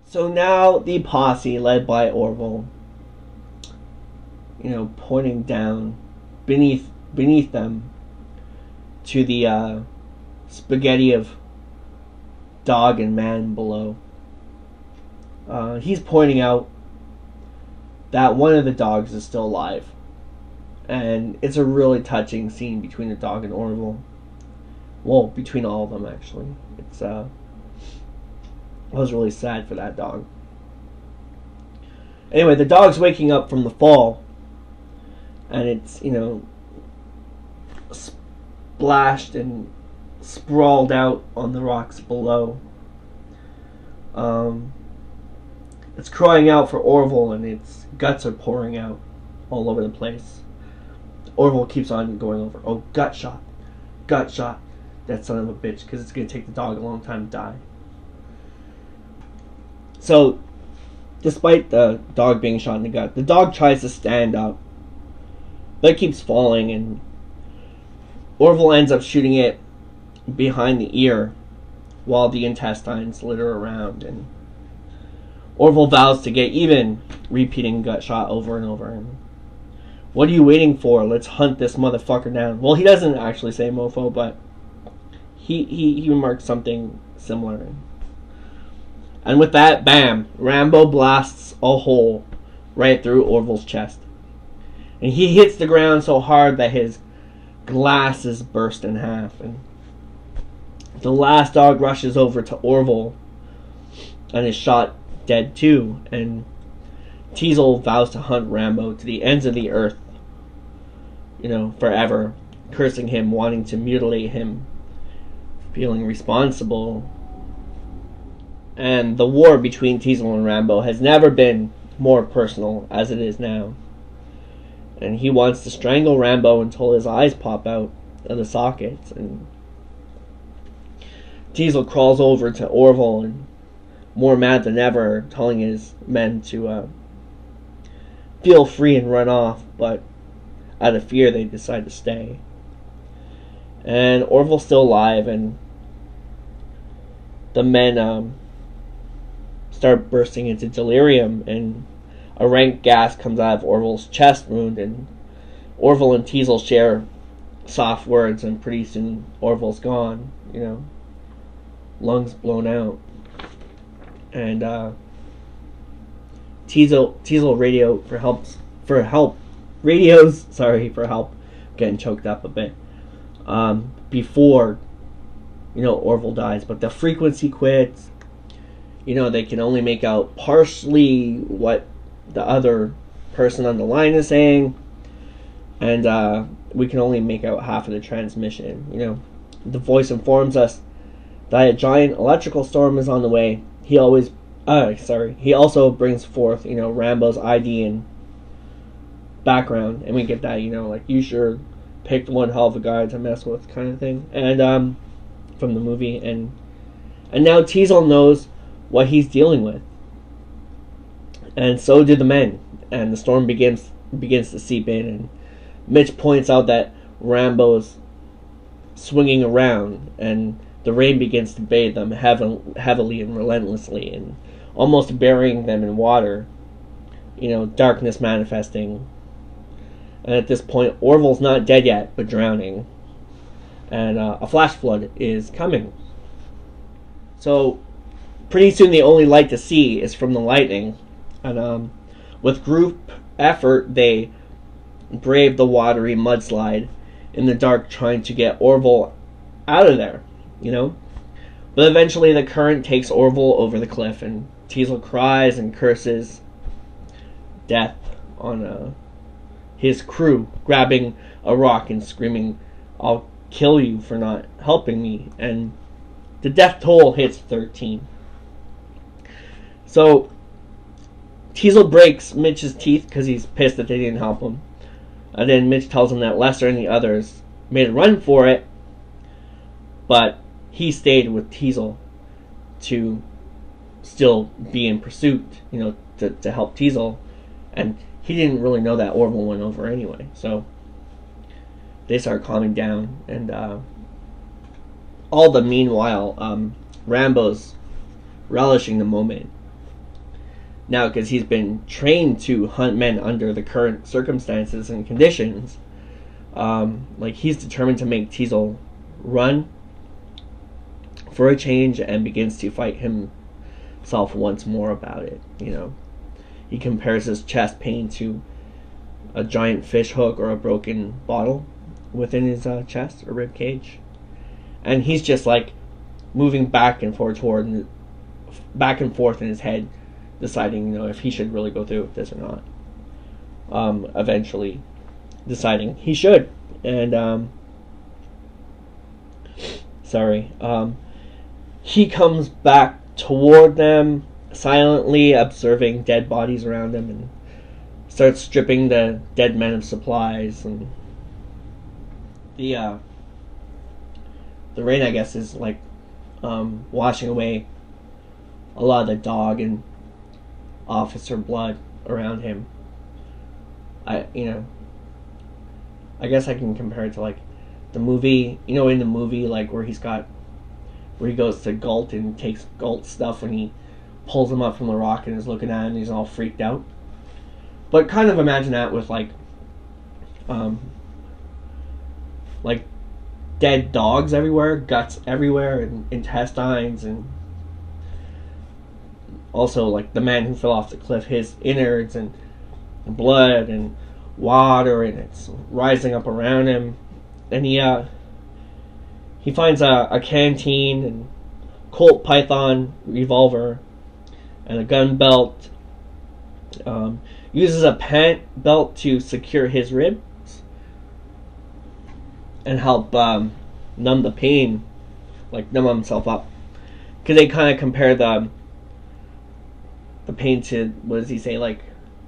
So now the posse, led by Orville, pointing down beneath them to the spaghetti of dog and man below. He's pointing out that one of the dogs is still alive. And it's a really touching scene between the dog and Orville. Well, between all of them, actually. I was really sad for that dog. Anyway, the dog's waking up from the fall. And it's, splashed and sprawled out on the rocks below. It's crying out for Orville, and its guts are pouring out all over the place. Orville keeps on going over. Oh, gut shot. That son of a bitch, because it's going to take the dog a long time to die. So, despite the dog being shot in the gut, the dog tries to stand up, but it keeps falling, and Orville ends up shooting it behind the ear while the intestines litter around, and Orville vows to get even, repeating gut shot over and over. And what are you waiting for? Let's hunt this motherfucker down. Well, he doesn't actually say mofo, but he remarks something similar. And with that, bam, Rambo blasts a hole right through Orville's chest. And he hits the ground so hard that his glasses burst in half. And the last dog rushes over to Orville and is shot dead too. And Teasel vows to hunt Rambo to the ends of the earth, forever, cursing him, wanting to mutilate him, feeling responsible. And the war between Teasel and Rambo has never been more personal as it is now. And he wants to strangle Rambo until his eyes pop out of the sockets. And Teasel crawls over to Orville, and more mad than ever, telling his men to feel free and run off, but out of fear they decide to stay. And Orville's still alive, and the men start bursting into delirium, and a rank gas comes out of Orville's chest wound, and Orville and Teasel share soft words, and pretty soon Orville's gone, lungs blown out. And Teasel radios for help, getting choked up a bit, before, Orville dies, but the frequency quits. They can only make out partially what the other person on the line is saying, and we can only make out half of the transmission. The voice informs us that a giant electrical storm is on the way. He also brings forth, Rambo's ID and background, and we get that, you sure picked one hell of a guy to mess with, kind of thing, and from the movie, and now Teasel knows what he's dealing with, and so do the men, and the storm begins to seep in, and Mitch points out that Rambo's swinging around, and the rain begins to bathe them heavily and relentlessly, and almost burying them in water, darkness manifesting. And at this point, Orville's not dead yet, but drowning. And a flash flood is coming. So, pretty soon the only light to see is from the lightning. And with group effort, they brave the watery mudslide in the dark, trying to get Orville out of there, But eventually the current takes Orville over the cliff, and Teasel cries and curses death on his crew, grabbing a rock and screaming, "I'll kill you for not helping me." And the death toll hits 13. So Teasel breaks Mitch's teeth because he's pissed that they didn't help him. And then Mitch tells him that Lester and the others made a run for it, but he stayed with Teasel to still be in pursuit, to help Teasel. And he didn't really know that Orville went over anyway. So they start calming down. And all the meanwhile, Rambo's relishing the moment. now, because he's been trained to hunt men under the current circumstances and conditions. Like, he's determined to make Teasel run for a change, and begins to fight himself once more about it. You know, he compares his chest pain to a giant fish hook or a broken bottle within his chest or rib cage, and he's just like moving back and forth in his head, deciding, you know, if he should really go through with this or not. Eventually deciding he should, and he comes back toward them, silently observing dead bodies around him, and starts stripping the dead men of supplies. And the rain, I guess, is like washing away a lot of the dog and officer blood around him. I guess I can compare it to like the movie, you know, in the movie, like where he goes to Galt and takes Galt's stuff when he pulls him up from the rock and is looking at him and he's all freaked out. But kind of imagine that with like dead dogs everywhere, guts everywhere, and intestines, and also like the man who fell off the cliff, his innards and blood and water, and it's rising up around him. And he finds a canteen and Colt Python revolver and a gun belt. Uses a pant belt to secure his ribs and help numb the pain, like numb himself up. Because they kind of compare the pain to, what does he say, like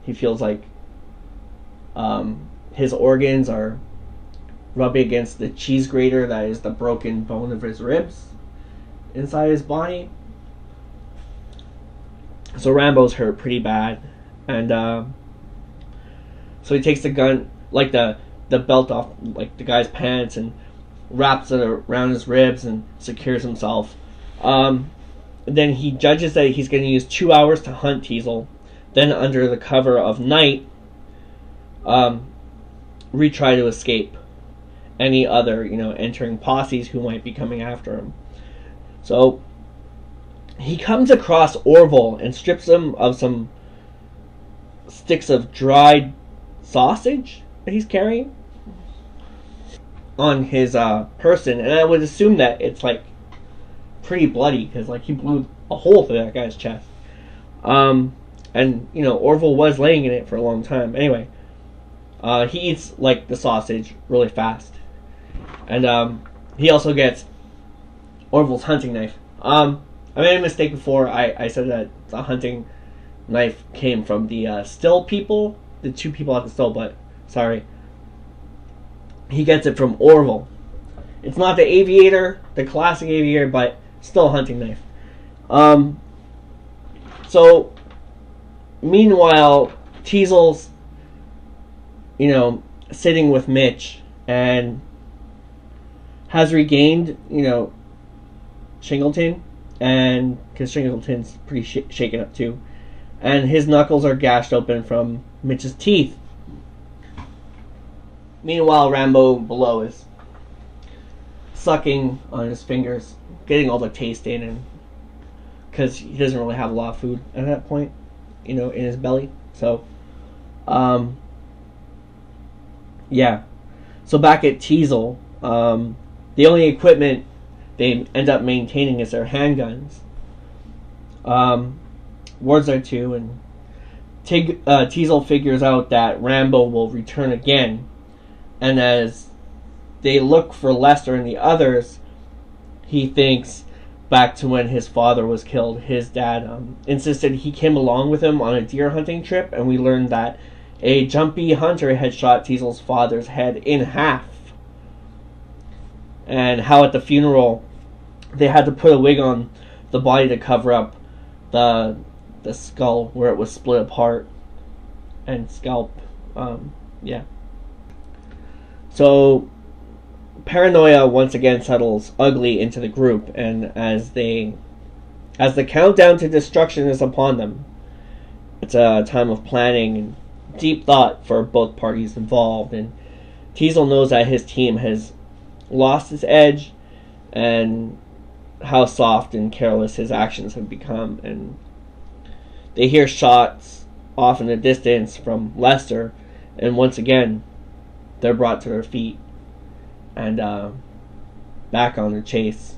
he feels like his organs are rubbing against the cheese grater that is the broken bone of his ribs inside his body. So Rambo's hurt pretty bad, and so he takes the gun, like the belt off like the guy's pants, and wraps it around his ribs and secures himself. Then he judges that he's going to use 2 hours to hunt Teasel, then under the cover of night retry to escape any other, you know, entering posses who might be coming after him. So he comes across Orville and strips him of some sticks of dried sausage that he's carrying on his person, and I would assume that it's like pretty bloody, because like he blew a hole through that guy's chest. And you know, Orville was laying in it for a long time. Anyway, he eats like the sausage really fast, and he also gets Orville's hunting knife. I made a mistake before. I said that the hunting knife came from the still people, the two people at the still, but sorry. He gets it from Orville. It's not the aviator, the classic aviator, but still a hunting knife. So, meanwhile, Teasel's, you know, sitting with Mitch and has regained, you know, Shingleton, and because Shingleton's pretty shaken up too, and his knuckles are gashed open from Mitch's teeth. Meanwhile, Rambo below is sucking on his fingers, getting all the taste in, and because he doesn't really have a lot of food at that point, you know, in his belly. So, yeah. So back at Teasel, the only equipment they end up maintaining is their handguns. Ward's there too, and Teasel figures out that Rambo will return again. And as they look for Lester and the others, he thinks back to when his father was killed. His dad insisted he came along with him on a deer hunting trip, and we learned that a jumpy hunter had shot Teasel's father's head in half. And how at the funeral they had to put a wig on the body to cover up the skull where it was split apart and scalp. Yeah. So paranoia once again settles ugly into the group, and as the countdown to destruction is upon them, It's a time of planning and deep thought for both parties involved, and Teasel knows that his team has lost its edge and how soft and careless his actions have become. And they hear shots off in the distance from Lester, and once again they're brought to their feet and back on their chase.